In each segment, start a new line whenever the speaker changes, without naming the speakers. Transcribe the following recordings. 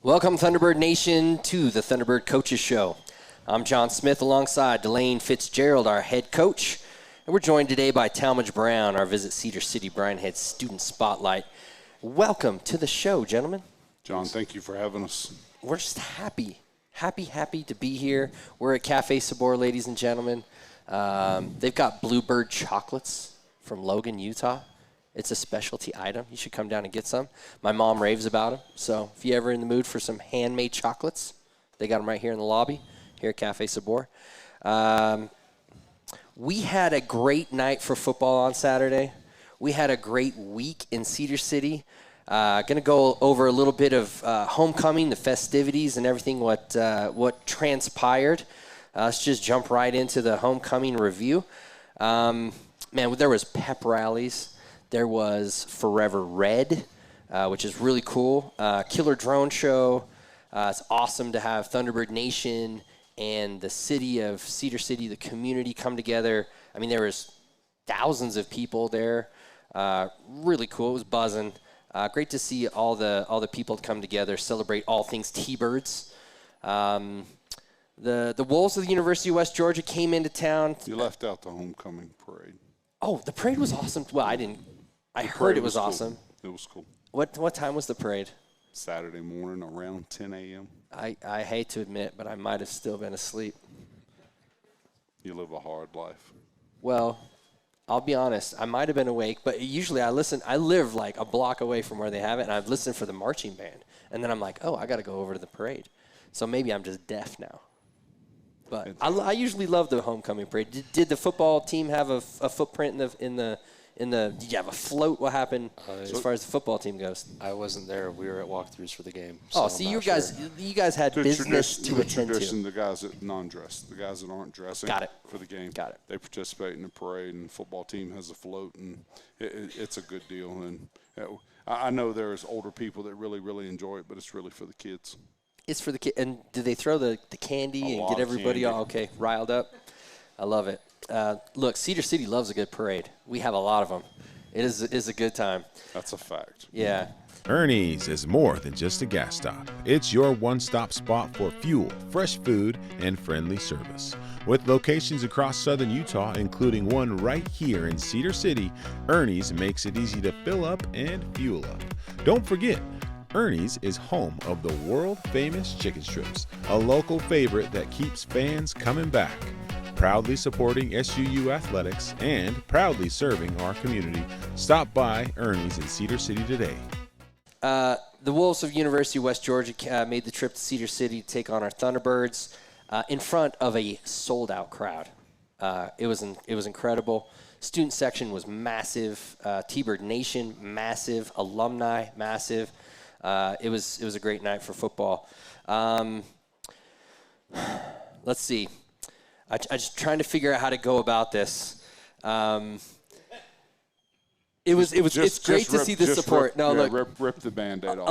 Welcome, Thunderbird Nation, to the Thunderbird Coaches Show. I'm Jon Smith alongside Delane Fitzgerald, our head coach. And we're joined today by Talmage Brown, our Visit Cedar City Brian Head Student Spotlight. Welcome to the show, gentlemen.
John, thank you for having us.
We're just happy to be here. We're at Cafe Sabor, ladies and gentlemen. They've got Bluebird chocolates from Logan, Utah. It's a specialty item. You should come down and get some. My mom raves about them. So if you're ever in the mood for some handmade chocolates, they got them right here in the lobby here at Cafe Sabor. We had a great night for football on Saturday. We had a great week in Cedar City. Going to go over a little bit of homecoming, the festivities, and everything what transpired. Let's just jump right into the homecoming review. Man, there was pep rallies. There was Forever Red, which is really cool. Killer Drone Show. It's awesome to have Thunderbird Nation and the city of Cedar City, the community, come together. I mean, there was thousands of people there. Really cool. It was buzzing. Great to see all the people come together, celebrate all things T-Birds. The Wolves of the University of West Georgia came into town.
You left out the homecoming parade.
Oh, the parade was awesome. Well, I didn't. I heard it was awesome.
It was cool.
What time was the parade?
Saturday morning around 10 a.m.
I hate to admit, but I might have still been asleep.
You live a hard life.
Well, I'll be honest. I might have been awake, but usually I listen. I live like a block away from where they have it, and I've listened for the marching band. And then I'm like, oh, I got to go over to the parade. So maybe I'm just deaf now. But I usually love the homecoming parade. Did the football team have a footprint in the? Did you have a float? What happened as far as the football team goes?
I wasn't there. We were at walkthroughs for the game.
So you guys had business to attend to.
The guys that non-dress, the guys that aren't dressing for the game.
Got it.
They participate in the parade, and the football team has a float, and it's a good deal. And I know there's older people that really, really enjoy it, but it's really for the kids.
It's for the kids. And do they throw the candy and get everybody all riled up? I love it. Look, Cedar City loves a good parade. We have a lot of them. It is a good time.
That's a fact.
Yeah.
Ernie's is more than just a gas stop. It's your one-stop spot for fuel, fresh food, and friendly service. With locations across southern Utah, including one right here in Cedar City, Ernie's makes it easy to fill up and fuel up. Don't forget, Ernie's is home of the world-famous chicken strips, a local favorite that keeps fans coming back. Proudly supporting SUU athletics and proudly serving our community. Stop by Ernie's in Cedar City today.
The Wolves of University of West Georgia made the trip to Cedar City to take on our Thunderbirds in front of a sold-out crowd. It was incredible. Student section was massive. T-Bird Nation, massive. Alumni, massive. It was a great night for football. Let's see. I just trying to figure out how to go about this. It's great to see the support.
Rip the Band-Aid off.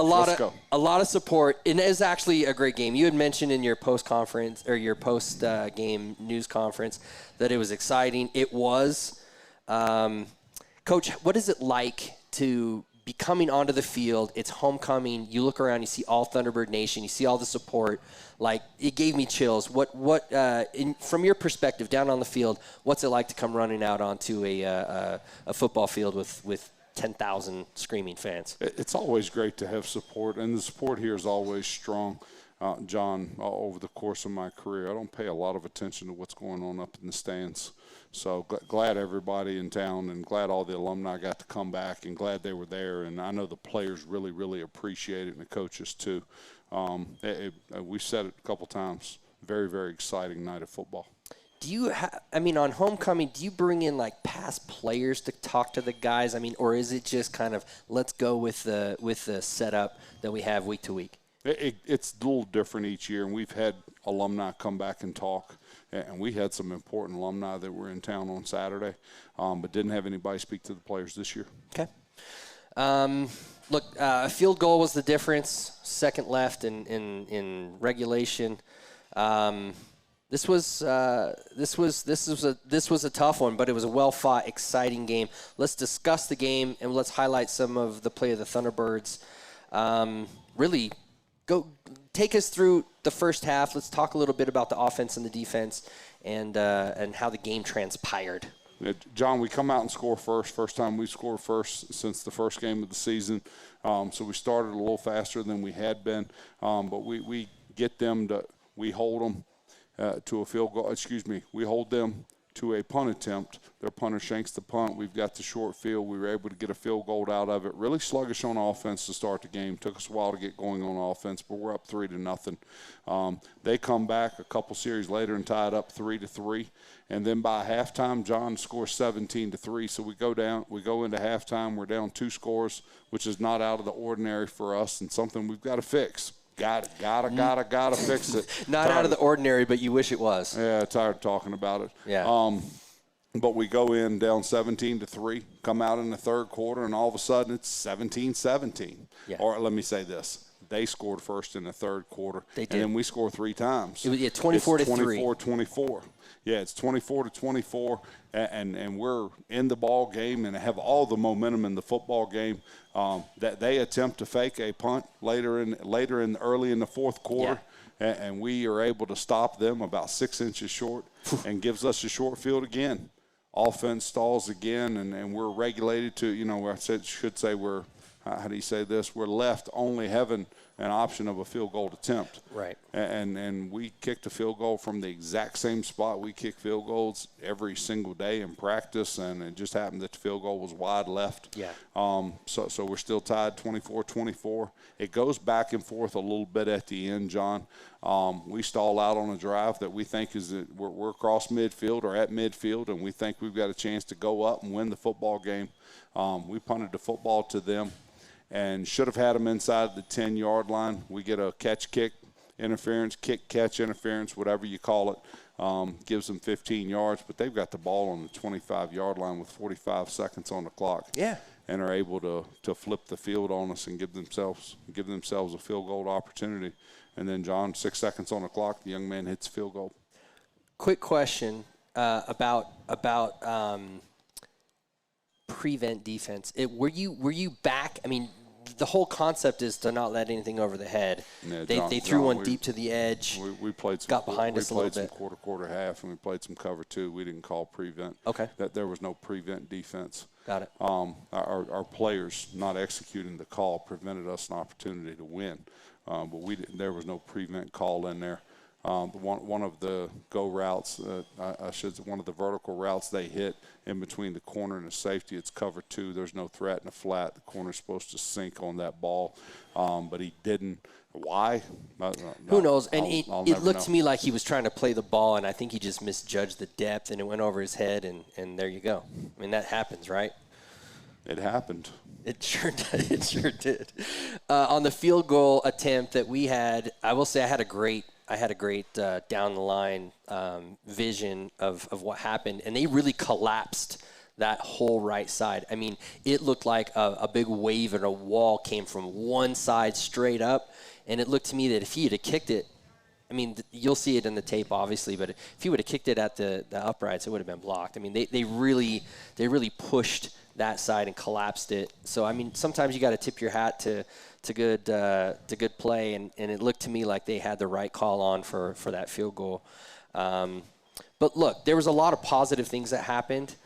A lot of support, and it was actually a great game. You had mentioned in your post-conference or your post-game news conference that it was exciting. It was. Coach, what is it like to be coming onto the field? It's homecoming. You look around, you see all Thunderbird Nation, you see all the support. Like, it gave me chills. From your perspective, down on the field, what's it like to come running out onto a football field with 10,000 screaming fans?
It's always great to have support, and the support here is always strong. John, over the course of my career, I don't pay a lot of attention to what's going on up in the stands. So glad everybody in town, and glad all the alumni got to come back, and glad they were there. And I know the players really, really appreciate it, and the coaches too. We've said it a couple times. Very, very exciting night of football.
Do you on homecoming, do you bring in like past players to talk to the guys? Or is it just kind of let's go with the setup that we have week to week?
It's a little different each year, and we've had alumni come back and talk. And we had some important alumni that were in town on Saturday, but didn't have anybody speak to the players this year.
Okay. Look, a field goal was the difference. Second left in regulation. This was a tough one, but it was a well-fought, exciting game. Let's discuss the game, and let's highlight some of the play of the Thunderbirds. Really, go take us through the first half. Let's talk a little bit about the offense and the defense and how the game transpired.
John, we come out and score first. First time we scored first since the first game of the season. So we started a little faster than we had been. But we get them we hold them to a field goal. We hold them to a punt attempt. Their punter shanks the punt. We've got the short field. We were able to get a field goal out of it. Really sluggish on offense to start the game. Took us a while to get going on offense, but we're up 3-0. They come back a couple series later and tie it up 3-3. And then by halftime, John scores 17-3. So we go into halftime. We're down 2 scores, which is not out of the ordinary for us and something we've got to fix. Gotta fix it.
Not out of the ordinary, but you wish it was.
Yeah, tired of talking about it.
Yeah.
But we go in down 17-3, come out in the third quarter, and all of a sudden it's 17-17.
Yeah.
Or let me say this. They scored first in the third quarter.
They did.
And then we score 3 times.
It was 24-3.
24-24. Yeah, it's 24-24, and we're in the ball game and have all the momentum in the football game. That they attempt to fake a punt early in the fourth quarter, and we are able to stop them about 6 inches short, and gives us a short field again. Offense stalls again, and we're regulated to should say we're. How do you say this? We're left only having an option of a field goal attempt.
Right.
And we kicked a field goal from the exact same spot. We kick field goals every single day in practice, and it just happened that the field goal was wide left.
Yeah.
So we're still tied 24-24. It goes back and forth a little bit at the end, John. We stall out on a drive that we think we're across midfield or at midfield, and we think we've got a chance to go up and win the football game. We punted the football to them and should have had them inside the 10-yard line. We get a catch-kick interference, kick-catch interference, whatever you call it, gives them 15 yards. But they've got the ball on the 25-yard line with 45 seconds on the clock.
Yeah.
And are able to flip the field on us and give themselves a field goal opportunity. And then, John, 6 seconds on the clock, the young man hits field goal.
Quick question about prevent defense. Were you back? I mean, the whole concept is to not let anything over the head.
Yeah,
they threw one deep to the edge.
We played some,
got behind us a little bit.
We played some quarter, half, and we played some cover 2. We didn't call prevent.
Okay.
That there was no prevent defense.
Got it.
Our players not executing the call prevented us an opportunity to win, but there was no prevent call in there. One of the go routes, one of the vertical routes they hit in between the corner and the safety, it's cover 2. There's no threat in the flat. The corner's supposed to sink on that ball, but he didn't. Why?
Who knows? And it looked
know.
to me like he was trying to play the ball, and I think he just misjudged the depth, and it went over his head, and there you go. I mean, that happens, right?
It happened.
It sure did. It sure did. On the field goal attempt that we had, I will say I had a great down the line vision of what happened, and they really collapsed that whole right side. I mean, it looked like a big wave and a wall came from one side straight up, and it looked to me that if he had kicked it, I mean, you'll see it in the tape, obviously, but if he would have kicked it at the uprights, it would have been blocked. I mean, they really pushed that side and collapsed it. So, I mean, sometimes you got to tip your hat to good play, and it looked to me like they had the right call on for that field goal. But look, there was a lot of positive things that happened.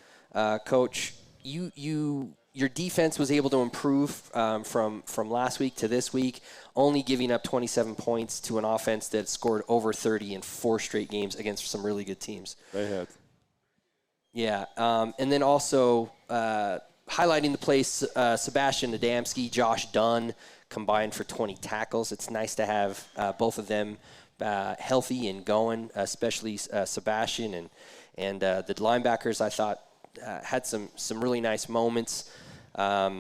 Coach, your defense was able to improve from last week to this week, only giving up 27 points to an offense that scored over 30 in 4 straight games against some really good teams.
They had.
Yeah, and then also highlighting the plays, Sebastian Adamski, Josh Dunn combined for 20 tackles. It's nice to have both of them healthy and going, especially Sebastian and the linebackers. I thought had some really nice moments. How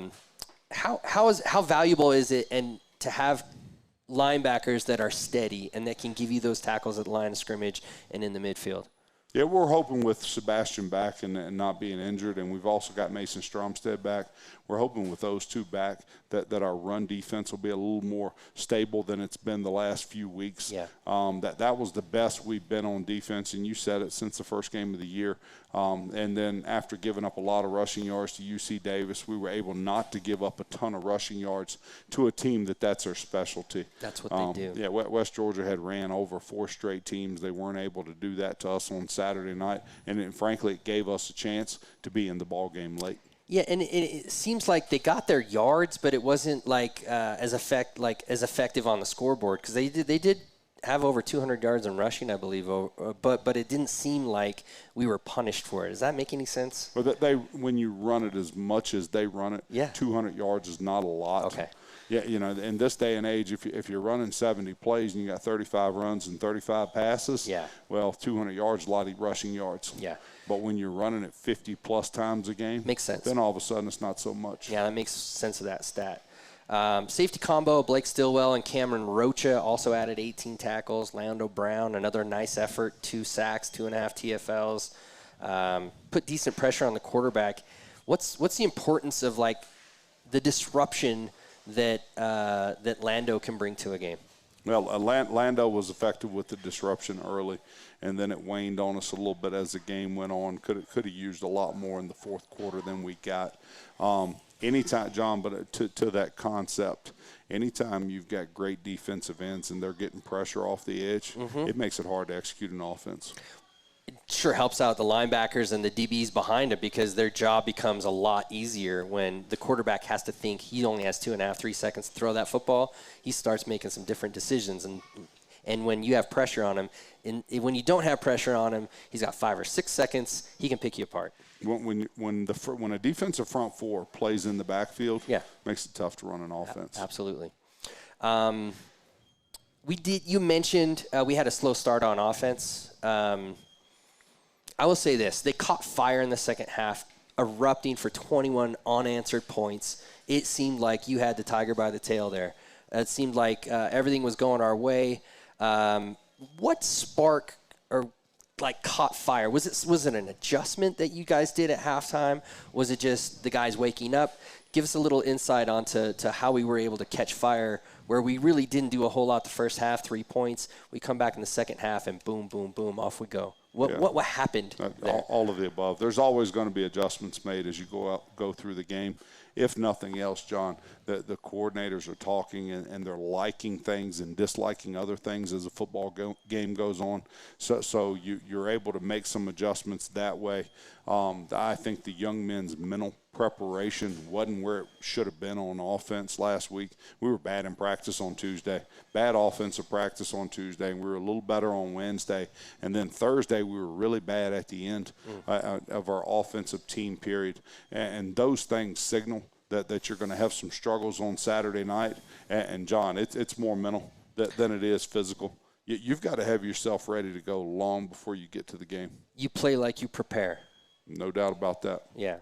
valuable is it and to have linebackers that are steady and that can give you those tackles at the line of scrimmage and in the midfield?
Yeah, we're hoping with Sebastian back and not being injured, and we've also got Mason Stromstead back. We're hoping with those two back that our run defense will be a little more stable than it's been the last few weeks.
Yeah.
That was the best we've been on defense, and you said it, since the first game of the year. And then after giving up a lot of rushing yards to UC Davis, we were able not to give up a ton of rushing yards to a team that's their specialty.
That's what they do.
Yeah, West Georgia had ran over 4 straight teams. They weren't able to do that to us on Saturday night, and frankly, it gave us a chance to be in the ball game late.
Yeah, and it seems like they got their yards, but it wasn't as effective on the scoreboard, because they did have over 200 yards in rushing, I believe, but it didn't seem like we were punished for it. Does that make any sense?
Well, when you run it as much as they run it,
yeah.
200 yards is not a lot.
Okay.
Yeah, in this day and age, if you're running 70 plays and you got 35 runs and 35 passes,
yeah.
well, 200 yards, a lot of rushing yards.
Yeah.
But when you're running it 50-plus times a game,
makes sense.
Then all of a sudden it's not so much.
Yeah, that makes sense of that stat. Safety combo, Blake Stillwell and Cameron Rocha also added 18 tackles. Lando Brown, another nice effort, 2 sacks, 2.5 TFLs. Put decent pressure on the quarterback. What's the importance of the disruption that Lando can bring to a game?
Well, Lando was effective with the disruption early, and then it waned on us a little bit as the game went on. Could have used a lot more in the fourth quarter than we got. Anytime, John, but to that concept, anytime you've got great defensive ends and they're getting pressure off the edge, it makes it hard to execute an offense.
It sure helps out the linebackers and the DBs behind it, because their job becomes a lot easier when the quarterback has to think he only has 2.5, 3 seconds to throw that football. He starts making some different decisions, and when you have pressure on him, when you don't have pressure on him, he's got 5 or 6 seconds. He can pick you apart.
When a defensive front four plays in the backfield, makes it tough to run an offense.
Absolutely. You mentioned we had a slow start on offense. I will say this. They caught fire in the second half, erupting for 21 unanswered points. It seemed like you had the tiger by the tail there. It seemed like everything was going our way. What spark or caught fire? Was it an adjustment that you guys did at halftime? Was it just the guys waking up? Give us a little insight onto how we were able to catch fire, where we really didn't do a whole lot the first half, 3 points. We come back in the second half and boom, boom, boom, off we go. What happened there?
All of the above. There's always going to be adjustments made as you go through the game. If nothing else, John, the coordinators are talking and they're liking things and disliking other things as the football game goes on. So you're able to make some adjustments that way. I think the young men's mental preparation wasn't where it should have been on offense last week. We were bad in practice on Tuesday, bad offensive practice on Tuesday, and we were a little better on Wednesday. And then Thursday, we were really bad at the end of our offensive team period. And those things signal that you're going to have some struggles on Saturday night. And John, it's more mental than it is physical. You've got to have yourself ready to go long before you get to the game.
You play like you prepare.
No doubt about that.
Yeah.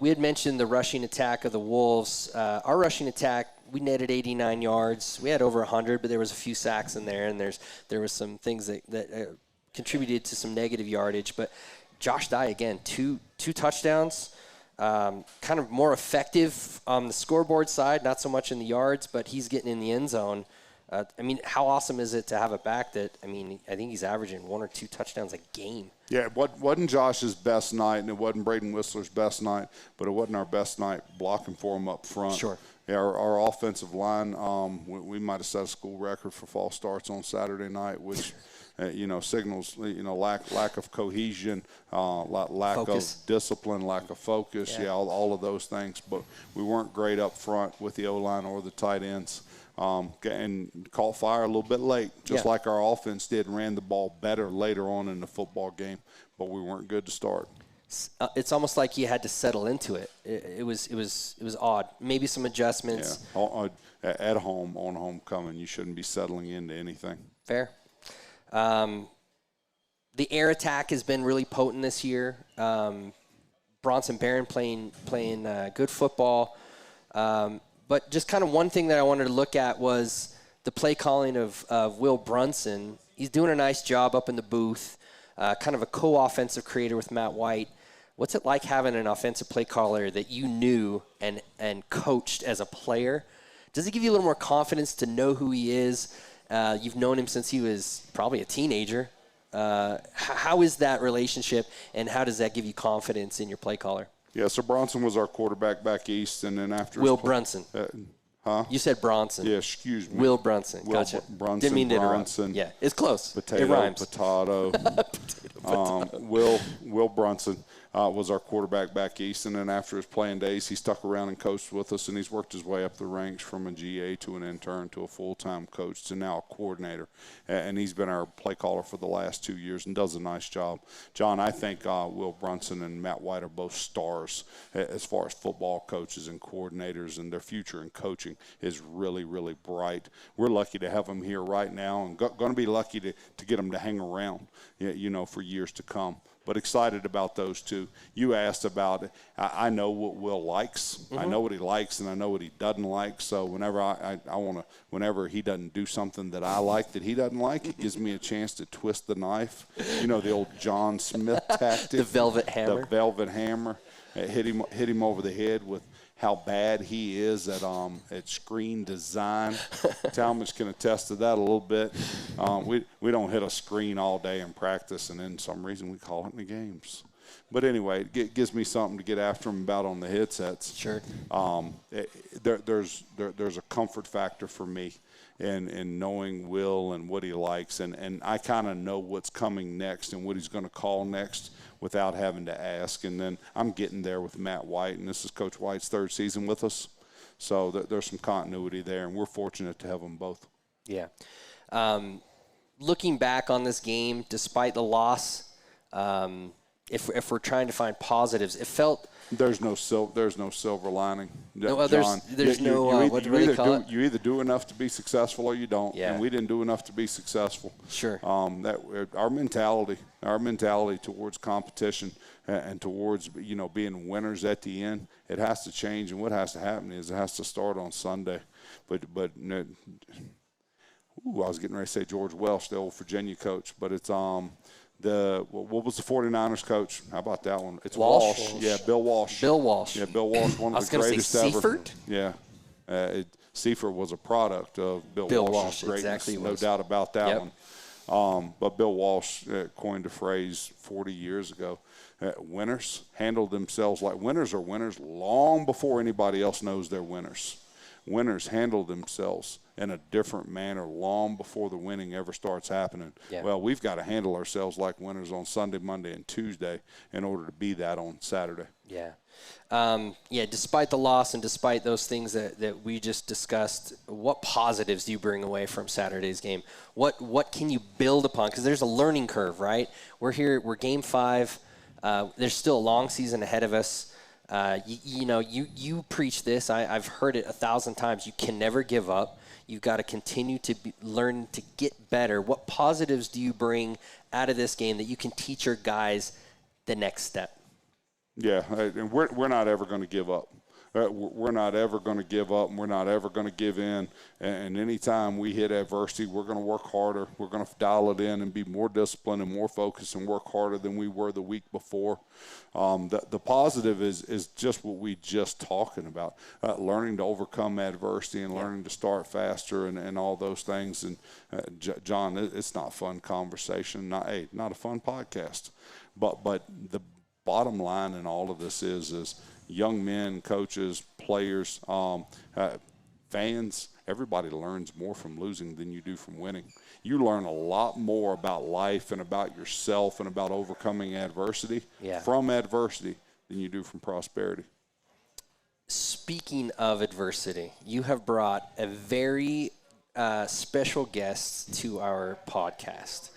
We had mentioned the rushing attack of the Wolves. Our rushing attack, we netted 89 yards. We had over 100, but there was a few sacks in there, and there was some things that contributed to some negative yardage. But Josh Dye, again, two touchdowns, kind of more effective on the scoreboard side, not so much in the yards, but he's getting in the end zone. How awesome is it to have a back that, I think he's averaging 1 or 2 touchdowns a game.
Yeah, it wasn't Josh's best night, and it wasn't Braden Whistler's best night, but it wasn't our best night blocking for him up front.
Sure.
Yeah, our offensive line, we might have set a school record for false starts on Saturday night, which signals lack of cohesion, lack
focus.
of discipline, lack of focus.
Yeah.
All of those things. But we weren't great up front with the O-line or the tight ends. And caught fire a little bit late, just like our offense did, and ran the ball better later on in the football game, but we weren't good to start.
It's almost like you had to settle into it. It was odd. Maybe some adjustments.
Yeah. At home, on homecoming, you shouldn't be settling into anything.
Fair. The air attack has been really potent this year. Bronson Barron playing good football. But just kind of one thing that I wanted to look at was the play calling of Will Brunson. He's doing a nice job up in the booth. kind of a co-offensive creator with Matt White. What's it like having an offensive play caller that you knew and coached as a player? Does it give you a little more confidence to know who he is? You've known him since he was probably a teenager. How is that relationship, and how does that give you confidence in your play caller?
Yeah, so Bronson was our quarterback back east, and then after
Will Brunson. You said Bronson.
Yeah, excuse me.
Will Brunson. Gotcha.
Brunson.
Didn't mean to interrupt.
Bronson.
Yeah, it's close.
Potato.
It rhymes.
Potato. Will Brunson was our quarterback back east, and then after his playing days, he stuck around and coached with us, and he's worked his way up the ranks from a GA to an intern to a full-time coach to now a coordinator, and he's been our play caller for the last 2 years and does a nice job. John, I think Will Brunson and Matt White are both stars as far as football coaches and coordinators, and their future in coaching is really, really bright. We're lucky to have them here right now, and going to be lucky to get them to hang around, for years to come. But excited about those two. You asked about it. I know what Will likes. Mm-hmm. I know what he likes, and I know what he doesn't like. So whenever whenever he doesn't do something that I like that he doesn't like, it gives me a chance to twist the knife. The old Jon Smith tactic.
The velvet hammer.
The velvet hammer. Hit him over the head with how bad he is at screen design. Talmage can attest to that a little bit. We don't hit a screen all day in practice, and then some reason we call it in the games. But anyway, it gives me something to get after him about on the headsets.
Sure.
There's a comfort factor for me in knowing Will and what he likes, and I kind of know what's coming next and what he's going to call next without having to ask. And then I'm getting there with Matt White, and this is Coach White's third season with us. So there's some continuity there, and we're fortunate to have them both.
Yeah. Looking back on this game, despite the loss, if we're trying to find positives, it felt –
There's no silver lining.
No,
John,
there's no what do you call it?
You either do enough to be successful or you don't.
Yeah.
And we didn't do enough to be successful.
Sure.
Our mentality towards competition and towards being winners at the end, it has to change. And what has to happen is it has to start on Sunday. But I was getting ready to say George Welsh, the old Virginia coach, but it's what was the 49ers coach? How about that one? It's Walsh. Yeah, Bill Walsh.
Bill Walsh.
Yeah, Bill Walsh, one of the greatest ever.
Seifert?
Yeah. Seifert was a product of Bill Walsh's greatness.
Exactly
no doubt about that
Yep.
one. But Bill Walsh coined a phrase 40 years ago. Winners handle themselves like winners are winners long before anybody else knows they're winners. Winners handle themselves in a different manner long before the winning ever starts happening.
Yeah.
Well, we've got to handle ourselves like winners on Sunday, Monday, and Tuesday in order to be that on Saturday.
Yeah. Despite the loss and despite those things that we just discussed, what positives do you bring away from Saturday's game? What can you build upon? Because there's a learning curve, right? We're Game 5. There's still a long season ahead of us. You preach this. I've heard it 1,000 times. You can never give up. You've got to continue to learn to get better. What positives do you bring out of this game that you can teach your guys the next step?
Yeah, and we're not ever going to give up. We're not ever going to give up, and we're not ever going to give in. And anytime we hit adversity, we're going to work harder. We're going to dial it in and be more disciplined and more focused and work harder than we were the week before. The positive is just what we just talking about, learning to overcome adversity and learning to start faster and all those things. And, John, it's not fun conversation, not a fun podcast. But the bottom line in all of this is young men, coaches, players, fans, everybody learns more from losing than you do from winning. You learn a lot more about life and about yourself and about overcoming adversity from adversity than you do from prosperity.
Speaking of adversity, you have brought a very special guest to our podcast.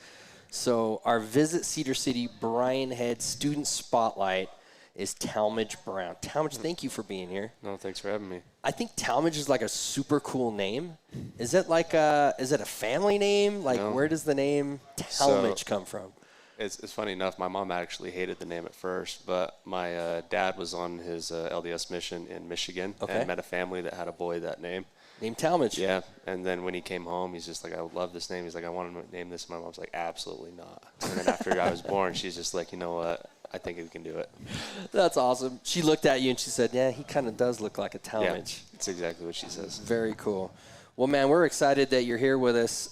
So our Visit Cedar City Brian Head Student Spotlight is Talmage Brown. Talmage, thank you for being here.
No, thanks for having me.
I think Talmage is like a super cool name. Is it a family name?
No.
Where does the name Talmage come from?
It's funny enough, my mom actually hated the name at first, but my dad was on his LDS mission in Michigan and met a family that had a boy that name.
Named Talmage.
Yeah, and then when he came home, he's just like, I love this name. He's like, I want to name this. My mom's like, absolutely not. And then after I was born, she's just like, you know what? I think we can do it.
That's awesome. She looked at you and she said, yeah, he kind of does look like a Talmage.
Yeah, that's exactly what she says.
Very cool. Well, man, we're excited that you're here with us.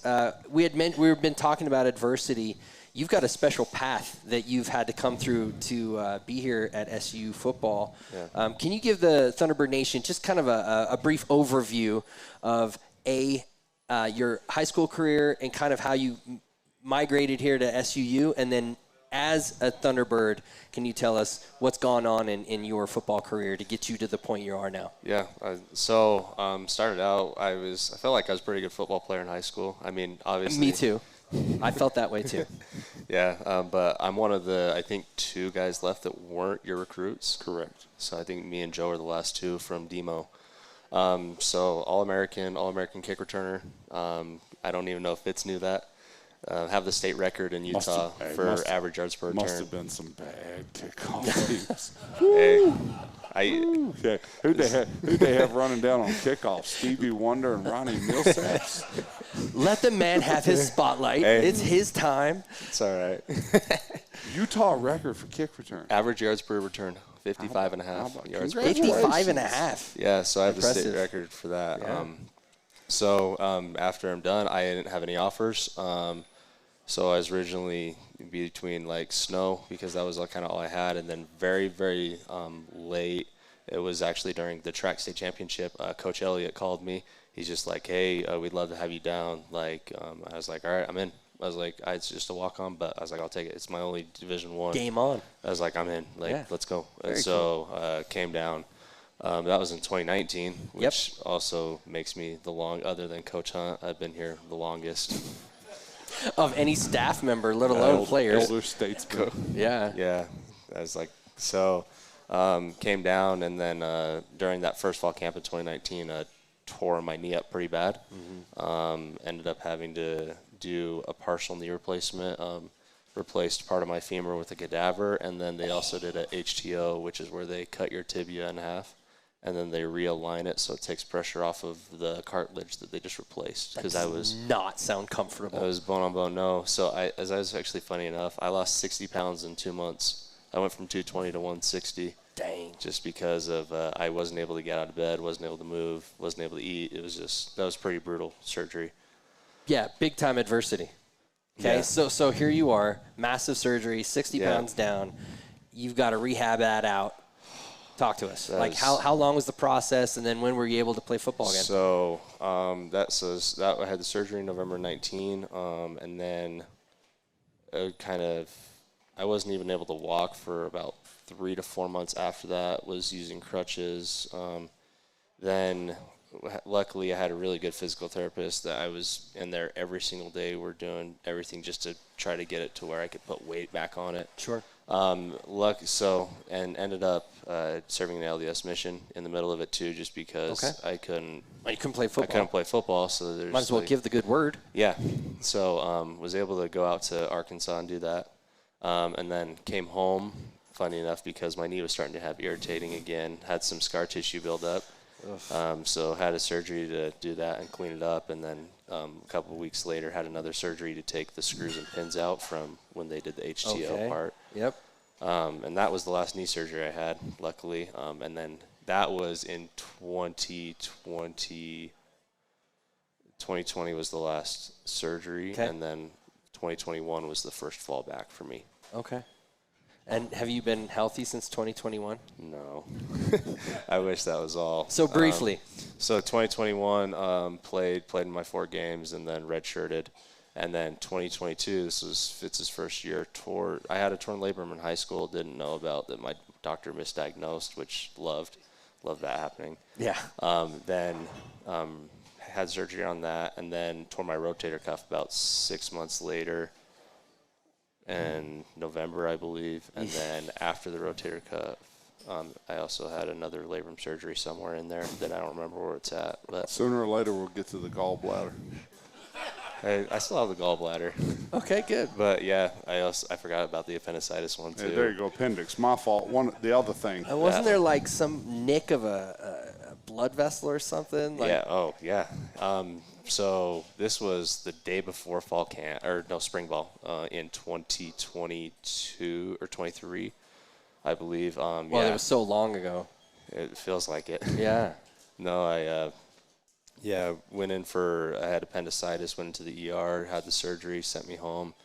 We've been talking about adversity. You've got a special path that you've had to come through to be here at SU football.
Yeah.
Can you give the Thunderbird Nation just kind of a brief overview of your high school career and kind of how you migrated here to SUU, and then as a Thunderbird, can you tell us what's gone on in your football career to get you to the point you are now?
Yeah. Started out, I felt like I was a pretty good football player in high school. I mean, obviously.
Me too. I felt that way too.
Yeah, but I'm one of the, I think, 2 guys left that weren't your recruits.
Correct.
So I think me and Joe are the last 2 from Demo. So All-American kick returner. I don't even know if Fitz knew that. Have the state record in Utah for average yards per return.
Must have been some bad kickoff teams.
Hey,
Who'd they have running down on kickoff? Stevie Wonder and Ronnie Millsaps?
Let the man have his spotlight.
Hey.
It's his time.
it's all right.
Utah record for kick return.
Average yards per return, 55 and a half yards per return.
55 and a half.
Yeah, so I have the
Impressive.
state record for that.
Yeah.
After I'm done, I didn't have any offers. So I was originally between like snow, because that was kind of all I had, and then very, very late. It was actually during the track state championship. Coach Elliott called me. He's just like, hey, we'd love to have you down. Like, I was like, all right, I'm in. I was like, it's just a walk-on, but I was like, I'll take it. It's my only Division I.
Game on.
I was like, I'm in. Like,
Yeah.
let's go.
Very
And so came down. That was in 2019, which also makes me other than Coach Hunt, I've been here the longest.
Of any staff member, let alone players.
Elder statesman.
Yeah.
Yeah, I was like, came down, and then during that first fall camp in 2019, tore my knee up pretty bad. Ended up having to do a partial knee replacement, replaced part of my femur with a cadaver, and then they also did a HTO, which is where they cut your tibia in half, and then they realign it so it takes pressure off of the cartilage that they just replaced. Because I was
not sound comfortable.
I was bone on bone, no. So I was actually, funny enough, I lost 60 pounds in 2 months. I went from 220 to 160.
Dang.
Just because of I wasn't able to get out of bed, wasn't able to move, wasn't able to eat. That was pretty brutal surgery.
Yeah, big time adversity. Okay,
Yeah.
so here you are, massive surgery, 60 pounds down. You've got to rehab that out. Talk to us. How long was the process, and then when were you able to play football again?
So I had the surgery November 19, and then I wasn't even able to walk for about 3 to 4 months after that. Was using crutches. Then luckily I had a really good physical therapist that I was in there every single day. We're doing everything just to try to get it to where I could put weight back on it.
Sure.
And ended up serving an LDS mission in the middle of it too, just because I couldn't.
Well, you couldn't play football.
I couldn't play football, so there's
Might as well give the good word.
Yeah. So was able to go out to Arkansas and do that, and then came home. Funny enough, because my knee was starting to have irritating again, had some scar tissue build up. So had a surgery to do that and clean it up, and then a couple of weeks later had another surgery to take the screws and pins out from when they did the HTO part.
Yep.
And that was the last knee surgery I had, luckily. And then that was in 2020. 2020 was the last surgery, and then 2021 was the first fall back for me.
Okay. And have you been healthy since 2021?
No. I wish that was all.
So briefly.
So 2021, played in my 4 games and then redshirted. And then 2022, this was Fitz's first year, I had a torn labrum in high school, didn't know about that. My doctor misdiagnosed, which loved that happening.
Yeah.
Then had surgery on that, and then tore my rotator cuff about 6 months later. In November, I believe, and then after the rotator cuff, I also had another labrum surgery somewhere in there that I don't remember where it's at. But
Sooner or later, we'll get to the gallbladder.
I still have the gallbladder.
Okay, good.
But yeah, I forgot about the appendicitis one too.
Hey, there you go, appendix. My fault. The other thing.
Wasn't there like some nick of a blood vessel or something?
Yeah. Oh, yeah. So this was the day before spring ball in 2022 or 23, I believe.
Well, it was so long ago.
It feels like it.
Yeah.
No, I went in I had appendicitis, went into the ER, had the surgery, sent me home.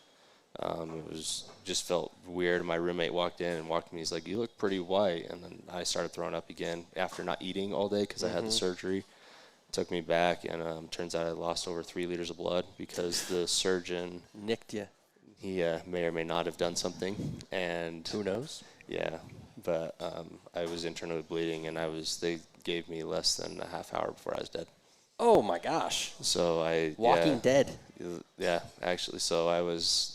Just felt weird. My roommate walked in and walked to me. He's like, "You look pretty white." And then I started throwing up again after not eating all day because I had the surgery. Took me back, and turns out I lost over 3 liters of blood because the surgeon
nicked you.
He may or may not have done something, and
who knows?
Yeah, but I was internally bleeding, and they gave me less than a half hour before I was dead.
Oh my gosh!
So
Walking dead.
Yeah, actually. So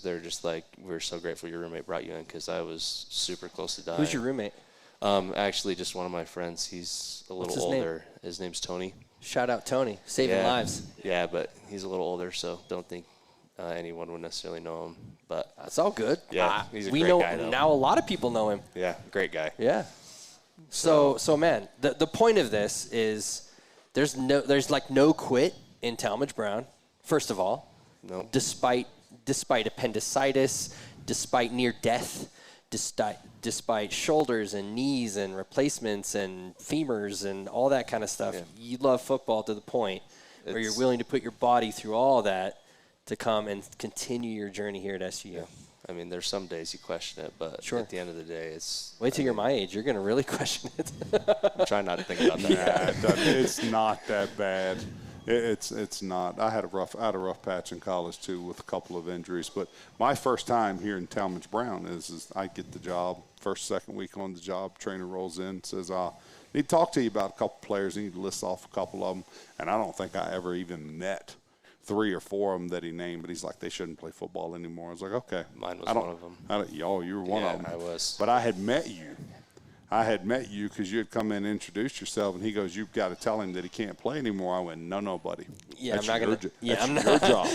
they're just like, "We're so grateful your roommate brought you in," because I was super close to dying.
Who's your roommate?
Actually, just one of my friends. He's a little older. His name's Tony.
Shout out Tony, saving lives.
Yeah, but he's a little older, so don't think anyone would necessarily know him. But
that's all good.
Yeah, he's a great guy, though.
Now a lot of people know him.
Yeah, great guy.
Yeah. So man, the point of this is there's like no quit in Talmage Brown. First of all,
no.
Despite appendicitis, despite near death, despite shoulders and knees and replacements and femurs and all that kind of stuff, you love football to the point where you're willing to put your body through all that to come and continue your journey here at SUU.
Yeah. I mean, there's some days you question it, but at the end of the day, it's...
Wait till you're my age. You're going to really question it.
I'm trying not to think about that.
It's not that bad. It's not. I had a rough patch in college too with a couple of injuries. But my first time here in Talmage Brown is I get the job, second week on the job. Trainer rolls in, says, "I need to talk to you about a couple players." I need to list off a couple of them, and I don't think I ever even met 3 or 4 of them that he named. But he's like, "They shouldn't play football anymore." I was like, "Okay."
Mine was one of them.
You were one of them.
I was.
But I had met you. Because you had come in and introduced yourself, and he goes, "You've got to tell him that he can't play anymore." I went, "No, buddy.
Yeah,
that's
I'm not going to. Yeah,
that's
I'm not.
your job.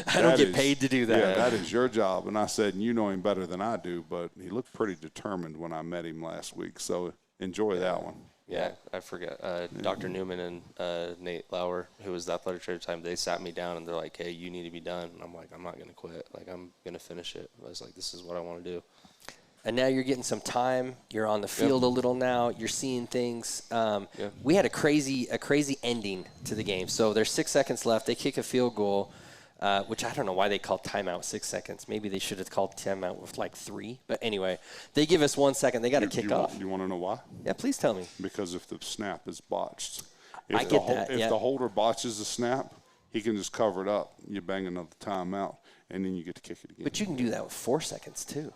I don't get paid to do that.
Yeah, that is your job." And I said, "You know him better than I do, but he looked pretty determined when I met him last week. So enjoy that one."
Yeah, I forget. Dr. Newman and Nate Lauer, who was the athletic trainer at the time, they sat me down and they're like, "Hey, you need to be done." And I'm like, "I'm not going to quit. Like, I'm going to finish it." I was like, "This is what I want to do."
And now you're getting some time. You're on the field a little now. You're seeing things. We had a crazy ending to the game. So there's 6 seconds left. They kick a field goal, which I don't know why they called timeout 6 seconds. Maybe they should have called timeout with like 3. But anyway, they give us 1 second. They got to kick off.
You want to know why?
Yeah, please tell me.
Because if the snap is botched,
I get that.
If the holder botches the snap, he can just cover it up. You bang another timeout, and then you get to kick it again.
But you can do that with 4 seconds too.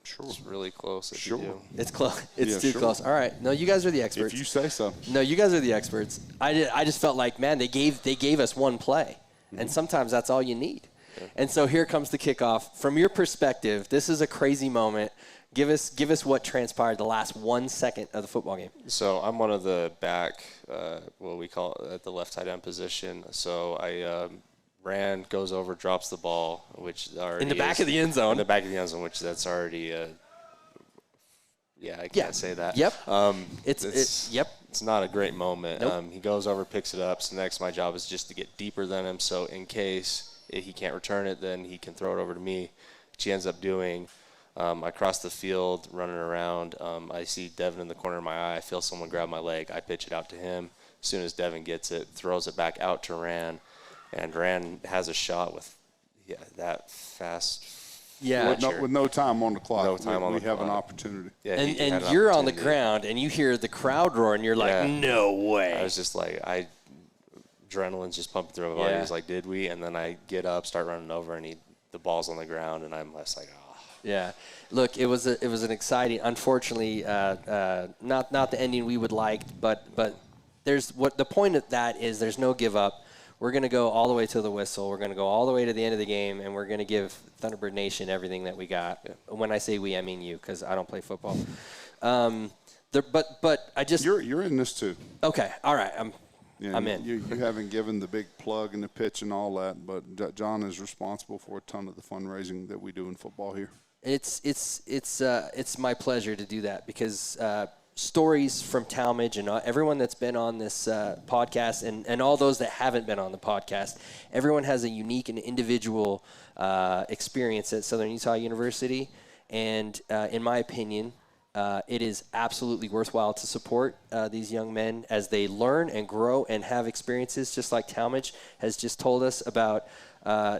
Sure.
It's really close if you do.
It's close. It's too close. All right. No, you guys are the experts.
If you say so.
No, you guys are the experts. I just felt like, man, they gave us one play, and sometimes that's all you need. Yeah. And so here comes the kickoff. From your perspective, this is a crazy moment. Give us what transpired the last 1 second of the football game.
So I'm one of the back, what we call it, at the left tight end position. So I ran, goes over, drops the ball, which already
in the back of the end zone.
In the back of the end zone, which that's already, I can't say that.
Yep.
It's not a great moment.
Nope.
He goes over, picks it up. So next, my job is just to get deeper than him. So in case he can't return it, then he can throw it over to me, which he ends up doing. I cross the field, running around. I see Devin in the corner of my eye. I feel someone grab my leg. I pitch it out to him. As soon as Devin gets it, throws it back out to Ran. And Ran has a shot with that fast.
Yeah.
With no time on the clock.
No time on the
clock. We have an
clock.
opportunity.
Yeah,
and you're on the ground, and you hear the crowd roar, and you're like, no way.
I was just like, adrenaline's just pumping through my body. I was like, did we? And then I get up, start running over, and the ball's on the ground, and I'm just like, oh.
Yeah. Look, it was an exciting, unfortunately, not the ending we would like, but the point of that is there's no give up. We're going to go all the way to the whistle. We're going to go all the way to the end of the game, and we're going to give Thunderbird Nation everything that we got. Yeah. When I say we, I mean you, because I don't play football. But I just
you're in this too.
Okay, all right, I'm in.
You haven't given the big plug and the pitch and all that, but Jon is responsible for a ton of the fundraising that we do in football here.
It's my pleasure to do that because stories from Talmage and everyone that's been on this podcast and all those that haven't been on the podcast. Everyone has a unique and individual experience at Southern Utah University. And in my opinion, it is absolutely worthwhile to support these young men as they learn and grow and have experiences, just like Talmage has just told us about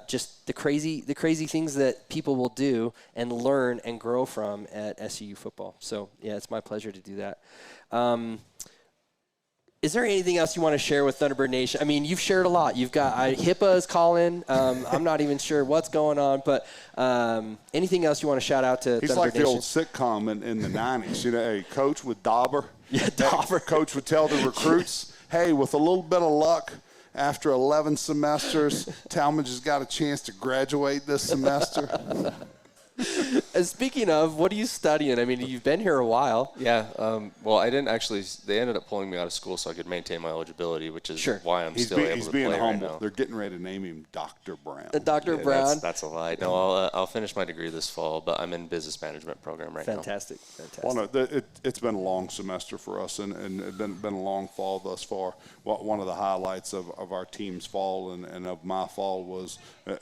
just the crazy things that people will do and learn and grow from at SUU football. So, yeah, it's my pleasure to do that. Is there anything else you want to share with Thunderbird Nation? I mean, you've shared a lot. You've got HIPAA is calling. I'm not even sure what's going on, but anything else you want to shout out to
He's
Thunderbird
like
Nation?
the old sitcom in the 90s. You know, a coach with Dauber.
Yeah, Dauber.
Coach would tell the recruits, hey, with a little bit of luck, after 11 semesters, Talmage has got a chance to graduate this semester.
And speaking of, what are you studying? I mean, you've been here a while.
Yeah. Well, I didn't actually. They ended up pulling me out of school so I could maintain my eligibility, which is why I'm still able to play
being humble.
right now.
They're getting ready to name him Dr. Brown.
Dr.
Yeah,
Brown.
That's a lie. No, I'll finish my degree this fall, but I'm in business management program right now.
Fantastic.
Well, no, it's been a long semester for us, and it's been a long fall thus far. One of the highlights of our team's fall and of my fall was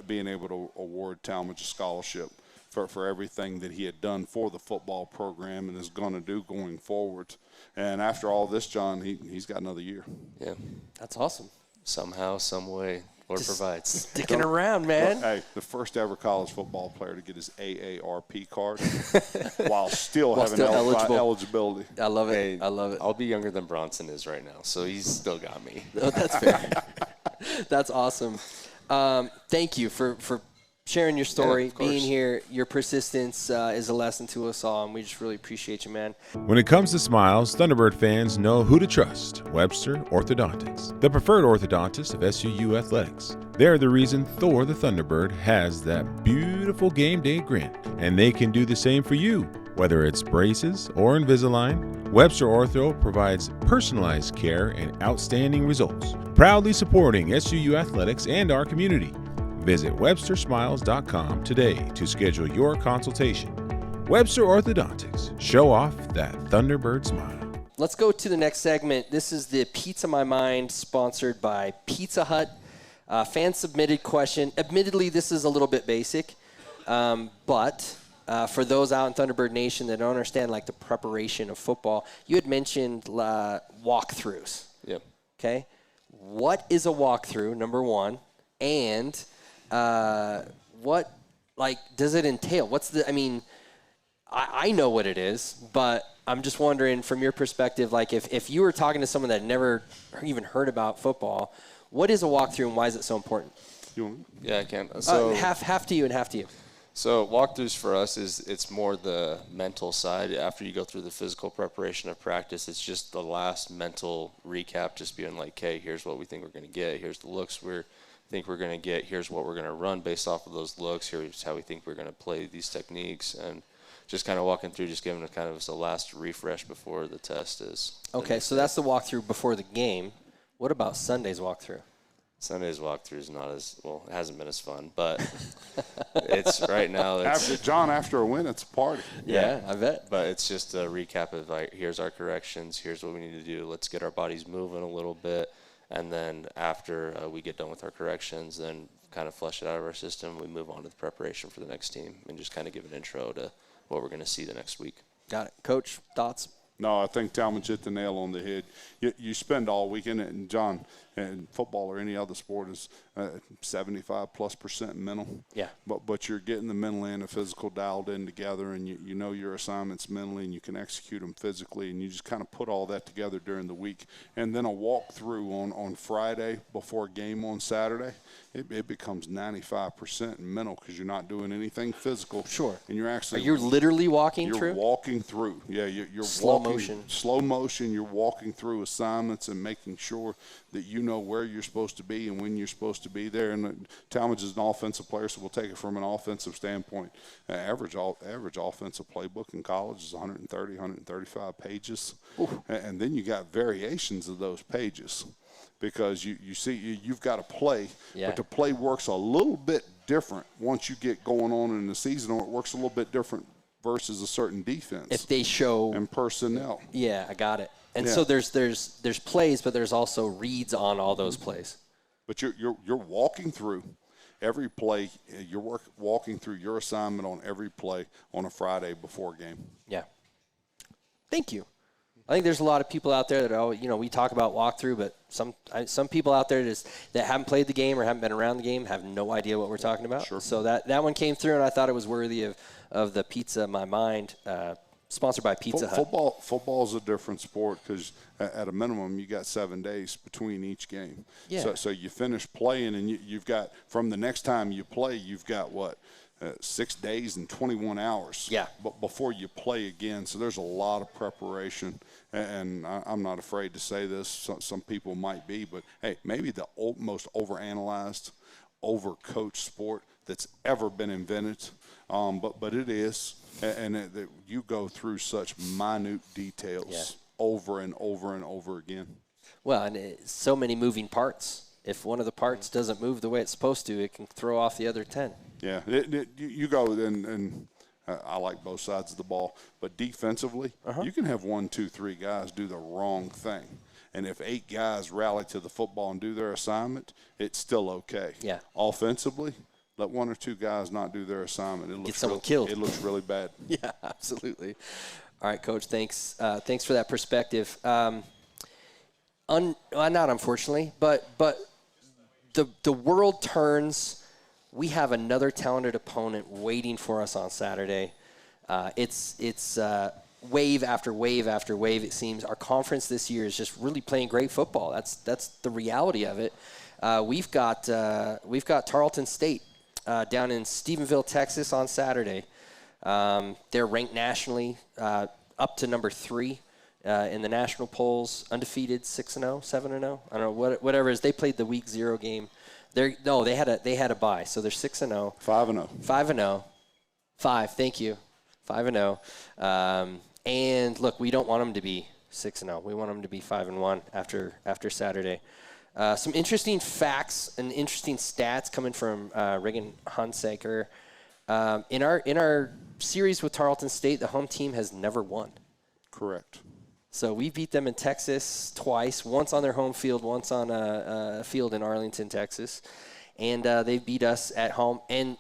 being able to award Talmage a scholarship for everything that he had done for the football program and is going to do going forward. And after all this, John, he's got another year.
Yeah.
That's awesome.
Somehow, some way, Lord provides.
Sticking around, man.
Hey, the first ever college football player to get his AARP card while still having eligibility.
I love it.
Hey,
I love it.
I'll be younger than Bronson is right now, so he's still got me.
Oh, that's fair. That's awesome. Thank you for sharing your story, being here. Your persistence is a lesson to us all, and we just really appreciate you, man.
When it comes to smiles, Thunderbird fans know who to trust: Webster Orthodontics, the preferred orthodontist of SUU athletics. They're the reason Thor the Thunderbird has that beautiful game day grin, and they can do the same for you. Whether it's braces or Invisalign, Webster Ortho provides personalized care and outstanding results, proudly supporting SUU athletics and our community. Visit WebsterSmiles.com today to schedule your consultation. Webster Orthodontics. Show off that Thunderbird smile.
Let's go to the next segment. This is the Pizza My Mind, sponsored by Pizza Hut. Fan-submitted question. Admittedly, this is a little bit basic, but for those out in Thunderbird Nation that don't understand, like, the preparation of football, you had mentioned walkthroughs.
Yep.
Okay? What is a walkthrough, number one? And what, like, does it entail? I know what it is, but I'm just wondering from your perspective, like, if you were talking to someone that never even heard about football, what is a walkthrough and why is it so important?
Yeah, I can. So
half to you and half to you.
So walkthroughs for us it's more the mental side. After you go through the physical preparation of practice, it's just the last mental recap, just being like, hey, here's what we think we're going to get. Here's the looks we're going to get. Here's what we're going to run based off of those looks. Here's how we think we're going to play these techniques. And just kind of walking through, just giving it kind of a last refresh before the test is.
Okay, so that's the walkthrough before the game. What about Sunday's walkthrough?
Sunday's walkthrough is not as, well, it hasn't been as fun, but it's right now.
After a win, it's a party.
Yeah, I bet.
But it's just a recap of, like, here's our corrections, here's what we need to do. Let's get our bodies moving a little bit. And then after we get done with our corrections, then kind of flush it out of our system, we move on to the preparation for the next team and just kind of give an intro to what we're going to see the next week. Got it.
Coach, thoughts?
No, I think Talmage hit the nail on the head. You spend all weekend, and John, and football or any other sport is 75+% mental.
Yeah.
But you're getting the mental and the physical dialed in together, and you know your assignments mentally, and you can execute them physically, and you just kind of put all that together during the week. And then a walkthrough on Friday before game on Saturday, it becomes 95% mental because you're not doing anything physical.
Sure.
And you're actually.
Are you literally walking
you're
through?
You're walking through. Yeah, you're
slow
walking.
Motion.
Slow motion. You're walking through assignments and making sure that you know where you're supposed to be and when you're supposed to be there. And Talmage is an offensive player, so we'll take it from an offensive standpoint. Average offensive playbook in college is 130, 135 pages. And then you got variations of those pages because you see you've got to play, but the play works a little bit different once you get going on in the season, or it works a little bit different versus a certain defense.
If they show
and personnel.
Yeah, I got it. And
Yeah.
so there's plays, but there's also reads on all those plays.
But you're walking through every play. You're walking through your assignment on every play on a Friday before a game.
Yeah. Thank you. I think there's a lot of people out there that we talk about walkthrough, but some people out there that haven't played the game or haven't been around the game have no idea what we're talking about.
Sure.
So that one came through, and I thought it was worthy of the Pizza My Mind, sponsored by Pizza Hut.
Football is a different sport because at a minimum you got 7 days between each game.
Yeah.
So you finish playing, and you've got from the next time you play, you've got 6 days and 21 hours.
Yeah.
But before you play again, so there's a lot of preparation. And I'm not afraid to say this. Some people might be, but hey, maybe the most overanalyzed, overcoached sport that's ever been invented. But it is, and you go through such minute details over and over and over again.
Well, and so many moving parts. If one of the parts doesn't move the way it's supposed to, it can throw off the other 10.
Yeah, you go and I like both sides of the ball, but defensively, you can have 1, 2, 3 guys do the wrong thing. And if 8 guys rally to the football and do their assignment, it's still okay.
Yeah.
Offensively, let 1 or 2 guys not do their assignment.
Get someone killed.
It looks really bad.
Yeah, absolutely. All right, Coach, thanks. Thanks for that perspective. Not unfortunately, but the world turns. We have another talented opponent waiting for us on Saturday. It's wave after wave after wave. It seems our conference this year is just really playing great football. That's the reality of it. We've got Tarleton State down in Stephenville, Texas, on Saturday. They're ranked nationally up to number 3 in the national polls, undefeated, 6-0, 7-0. I don't know whatever it is. They played the week 0 game. They had a bye, so they're 6-0.
5-0.
5-0. 5. Thank you. 5-0. And look, we don't want them to be 6-0. We want them to be 5-1 after Saturday. Some interesting facts and interesting stats coming from Reagan Hunsaker. In our series with Tarleton State, the home team has never won.
Correct.
So we beat them in Texas twice, once on their home field, once on a field in Arlington, Texas. And they beat us at home. And,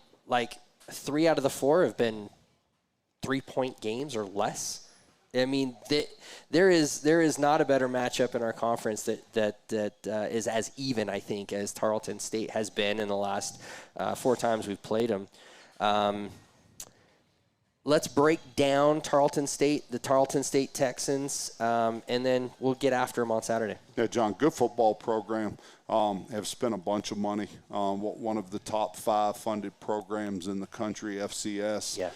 3 out of the 4 have been 3-point games or less. I mean, there is not a better matchup in our conference that is as even, I think, as Tarleton State has been in the last 4 times we've played them. Let's break down the Tarleton State Texans, and then we'll get after them on Saturday.
Yeah, John, good football program. Have spent a bunch of money. One of the top 5 funded programs in the country, FCS.
Yeah.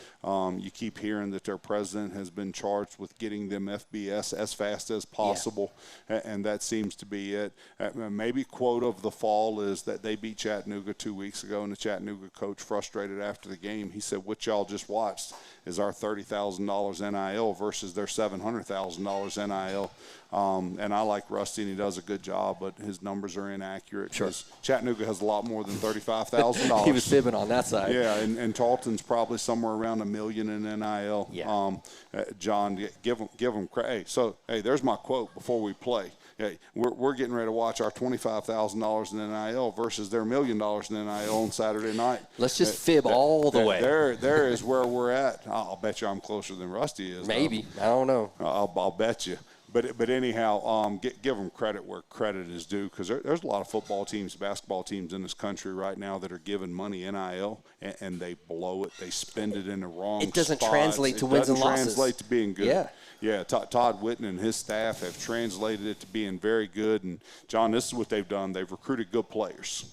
You keep hearing that their president has been charged with getting them FBS as fast as possible, and that seems to be it. Maybe quote of the fall is that they beat Chattanooga 2 weeks ago, and the Chattanooga coach, frustrated after the game, he said, "What y'all just watched is our $30,000 NIL versus their $700,000 NIL." And I like Rusty, and he does a good job, but his numbers are inaccurate.
Sure.
Chattanooga has a lot more than $35,000.
He was fibbing on that side.
Yeah, and Tarleton's probably somewhere around $1 million in NIL.
Yeah.
John, give them credit. Hey, there's my quote before we play. Hey, we're getting ready to watch our $25,000 in NIL versus their $1 million in NIL on Saturday night.
Let's just fib all the way.
There is where we're at. I'll bet you I'm closer than Rusty is.
Maybe. I don't know.
I'll bet you. But anyhow, give them credit where credit is due, because there's a lot of football teams, basketball teams in this country right now that are giving money NIL, and they blow it. They spend it in the wrong spots.
It doesn't translate to wins and losses.
It doesn't translate to being good.
Yeah.
Yeah, Todd Whitten and his staff have translated it to being very good. And, John, this is what they've done. They've recruited good players,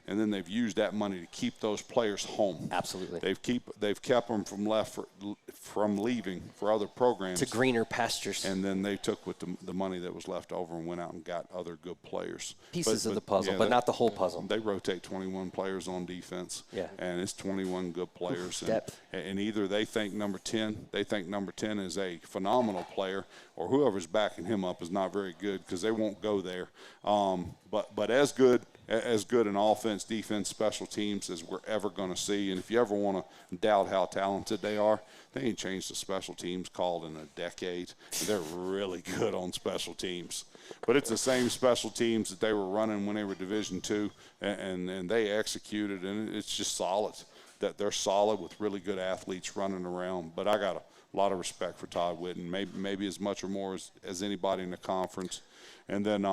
and then they've used that money to keep those players home.
Absolutely.
They've kept them from leaving for other programs
to greener pastures.
And then they took with the money that was left over and went out and got other good players.
Pieces of the puzzle, but not the whole puzzle.
They rotate 21 players on defense.
Yeah.
And it's 21 good players.
Depth.
And either they think number 10 is a phenomenal player, or whoever's backing him up is not very good, because they won't go there. But as good as good an offense, defense, special teams as we're ever going to see. And if you ever want to doubt how talented they are, they ain't changed the special teams called in a decade. They're really good on special teams. But it's the same special teams that they were running when they were Division II, and they executed, and it's just solid. That they're solid with really good athletes running around. But I got a lot of respect for Todd Whitten, maybe as much or more as anybody in the conference. And then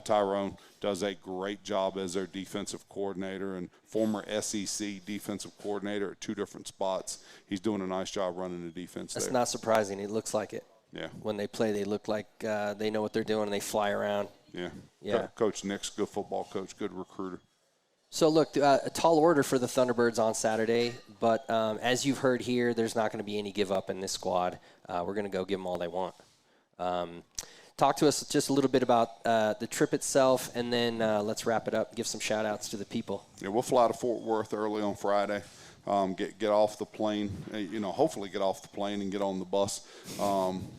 Tyrone does a great job as their defensive coordinator and former SEC defensive coordinator at 2 different spots. He's doing a nice job running the defense there.
That's not surprising. It looks like it.
Yeah.
When they play, they look like they know what they're doing, and they fly around.
Yeah.
Yeah.
Coach Nick's good football coach, good recruiter.
So, look, a tall order for the Thunderbirds on Saturday, but as you've heard here, there's not going to be any give up in this squad. We're going to go give them all they want. Talk to us just a little bit about the trip itself, and then let's wrap it up. Give some shout-outs to the people.
Yeah, we'll fly to Fort Worth early on Friday. Get off the plane, hopefully get off the plane and get on the bus.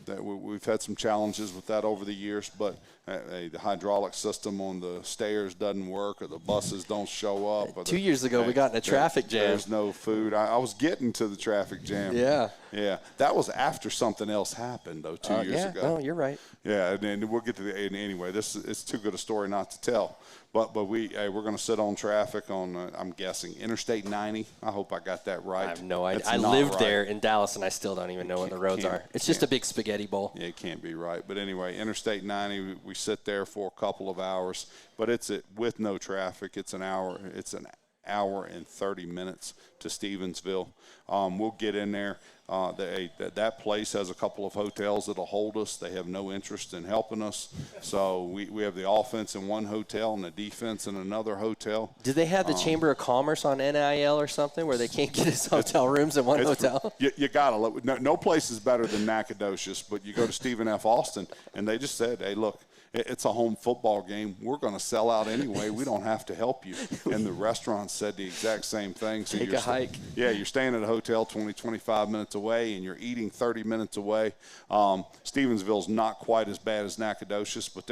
We've had some challenges with that over the years, but the hydraulic system on the stairs doesn't work, or the buses don't show up.
2 years ago, we got in a traffic jam.
There's no food. I was getting to the traffic jam.
Yeah.
Yeah. That was after something else happened, though, 2 years ago.
No, you're right.
Yeah, and then we'll get to the anyway. It's too good a story not to tell. But we're going to sit on traffic on I'm guessing Interstate 90. I hope I got that right.
I have no idea.
It's
I
not
lived
right.
there in Dallas, and I still don't even know where the roads are. It's just a big spaghetti bowl.
Yeah, it can't be right. But anyway, Interstate 90. We sit there for a couple of hours, but with no traffic. It's an hour. It's an hour and 30 minutes to Stevensville. We'll get in there. That place has a couple of hotels that'll hold us. They have no interest in helping us. So we have the offense in one hotel and the defense in another hotel.
Do they have the Chamber of Commerce on NIL or something where they can't get us hotel rooms in one hotel?
You got to. No place is better than Nacogdoches, but you go to Stephen F. Austin, and they just said, hey, look, it's a home football game. We're going to sell out anyway. We don't have to help you. And the restaurant said the exact same thing. So
Take a hike.
Yeah, you're staying at a hotel 20, 25 minutes away, and you're eating 30 minutes away. Stevensville's not quite as bad as Nacogdoches, but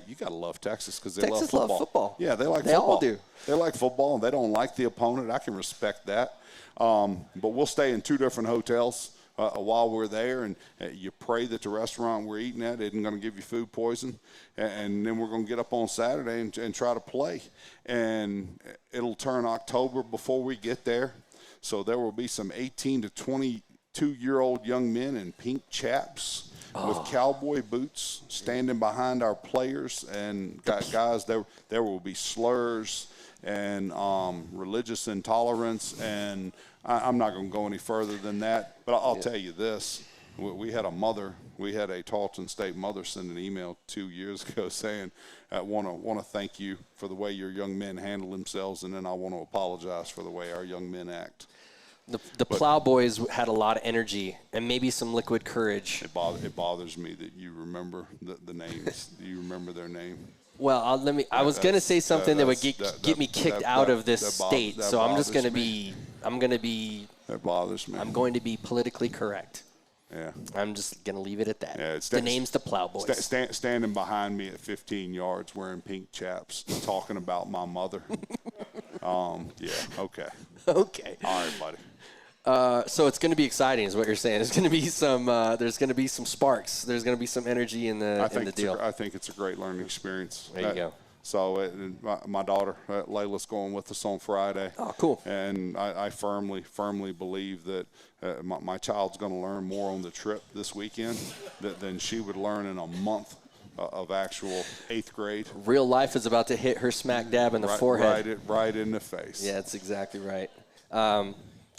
you got to love Texas because they
Texas
love football.
love football.
Yeah, they like
they
football.
All do.
They like football, and they don't like the opponent. I can respect that. But we'll stay in 2 different hotels while we're there, and you pray that the restaurant we're eating at isn't going to give you food poison, and then we're going to get up on Saturday and try to play. And it'll turn October before we get there, so there will be some 18 to 22-year-old young men in pink chaps with cowboy boots standing behind our players, and guys, there will be slurs and religious intolerance, and I'm not going to go any further than that, but I'll tell you this. We had a Tarleton State mother send an email 2 years ago saying, I want to thank you for the way your young men handle themselves, and then I want to apologize for the way our young men act.
The Plowboys had a lot of energy and maybe some liquid courage.
It bothers me that you remember the names. Do you remember their name?
Well, I was going to say something that would get me kicked out of this state, so I'm just going to be.
That bothers me.
I'm going to be politically correct.
Yeah.
I'm just going to leave it at that.
Yeah,
the name's the Plowboys.
Standing behind me at 15 yards wearing pink chaps, talking about my mother. Yeah. Okay.
Okay.
All right, buddy.
So it's going to be exciting, is what you're saying. There's going to be some. There's going to be some sparks. There's going to be some energy in the deal.
I think it's a great learning experience.
There you go.
So my daughter Layla's going with us on Friday.
Oh, cool.
And I firmly believe that my child's going to learn more on the trip this weekend than she would learn in a month of actual 8th grade.
Real life is about to hit her smack dab in the forehead.
Right in the face.
Yeah, that's exactly right.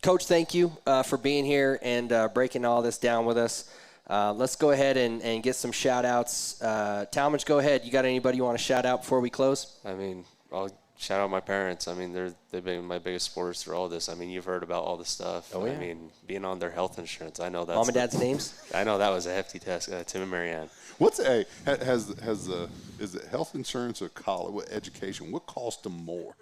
Coach, thank you for being here and breaking all this down with us. Let's go ahead and get some shout-outs. Talmage, go ahead. You got anybody you want to shout out before we close?
I mean, I'll shout out my parents. I mean, they've been my biggest supporters through all this. I mean, you've heard about all this stuff.
Oh, yeah.
I mean, being on their health insurance. I know that's
Mom and Dad's names?
I know that was a hefty task. Tim and Marianne.
Is it health insurance or college education? What cost them more?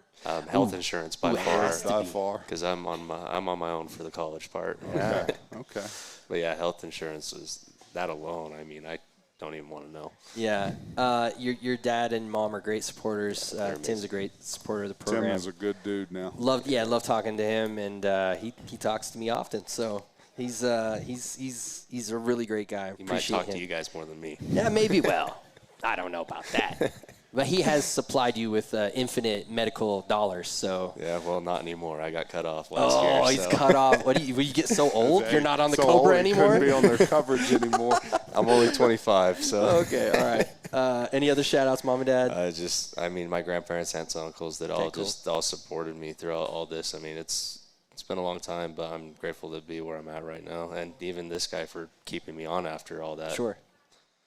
Health insurance by
far.
Because I'm on my own for the college part.
Okay. Okay.
But yeah, health insurance is that alone. I mean, don't even want to know.
Yeah. Your dad and mom are great supporters. Tim's a great supporter of the program.
Tim is a good dude now.
Love talking to him, and he talks to me often. So he's a really great guy.
He might talk to you guys more than me.
Yeah, maybe. Well, I don't know about that. But he has supplied you with infinite medical dollars, so.
Yeah, well, not anymore. I got cut off last year.
Oh, he's cut off. Will you get so old? You're not on the
so
Cobra
old,
anymore?
Couldn't be on their coverage anymore.
I'm only 25, so.
Okay, all right. Any other shout-outs, Mom and Dad?
My grandparents, aunts, and uncles that all supported me throughout all this. I mean, it's been a long time, but I'm grateful to be where I'm at right now, and even this guy for keeping me on after all that.
Sure.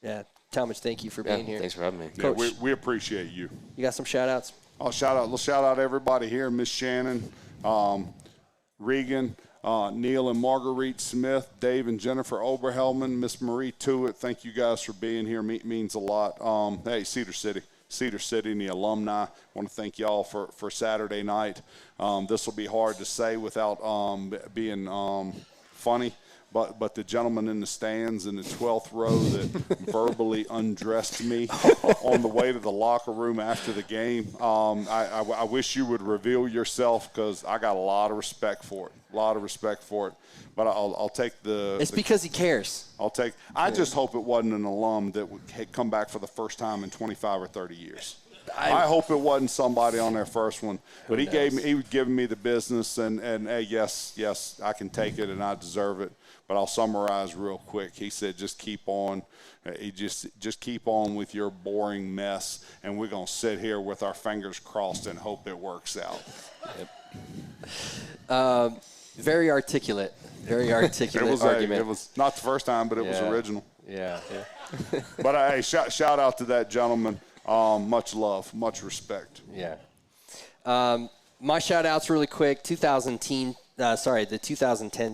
Yeah. Talmage, thank you for being here.
Thanks for having me.
Yeah, we appreciate you.
You got some shout-outs?
Let's shout out everybody here, Miss Shannon, Regan, Neil and Marguerite Smith, Dave and Jennifer Oberhelman, Miss Marie Tewitt. Thank you guys for being here. Means a lot. Hey, Cedar City and the alumni. I want to thank y'all for Saturday night. This will be hard to say without being funny. But the gentleman in the stands in the 12th row that verbally undressed me on the way to the locker room after the game, I wish you would reveal yourself because I got a lot of respect for it. But I'll take the.
It's because he cares.
I just hope it wasn't an alum that had come back for the first time in 25 or 30 years. I hope it wasn't somebody on their first one, but he was giving me the business, and hey, yes, I can take it and I deserve it. But I'll summarize real quick. He said, just keep on. Just keep on with your boring mess, and we're gonna sit here with our fingers crossed and hope it works out.
Yep. Very articulate argument.
It was not the first time, but it was original.
Yeah.
But hey, shout out to that gentleman. Much love, much respect.
Yeah. My shout-outs really quick. The 2010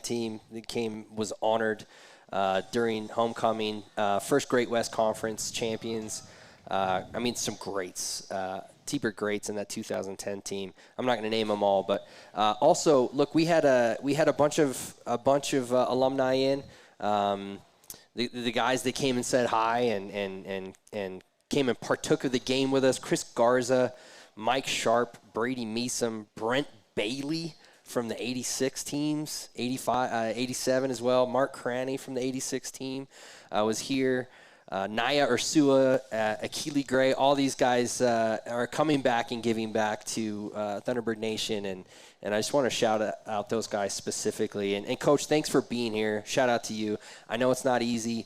team that was honored during homecoming. First Great West Conference champions. Some greats. T-Bird greats in that 2010 team. I'm not going to name them all, but also look, we had a bunch of alumni in. The guys that came and said hi and came and partook of the game with us. Chris Garza, Mike Sharp, Brady Meesum, Brent Bailey from the 86 teams, 85, 87 as well. Mark Cranny from the 86 team was here. Naya Ursua, Akili Gray, all these guys are coming back and giving back to Thunderbird Nation, and I just want to shout out those guys specifically. And Coach, thanks for being here. Shout out to you. I know it's not easy.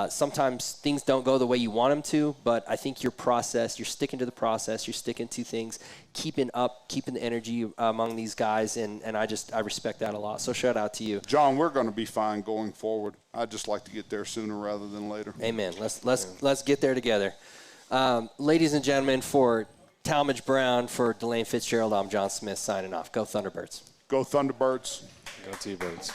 Sometimes things don't go the way you want them to, but I think your process, you're sticking to the process, you're sticking to things, keeping the energy among these guys, and I respect that a lot. So shout out to you.
John, we're going to be fine going forward. I'd just like to get there sooner rather than later.
Amen. Let's get there together. Ladies and gentlemen, for Talmage Brown, for Delane Fitzgerald, I'm Jon Smith signing off. Go Thunderbirds.
Go Thunderbirds.
Go T-Birds.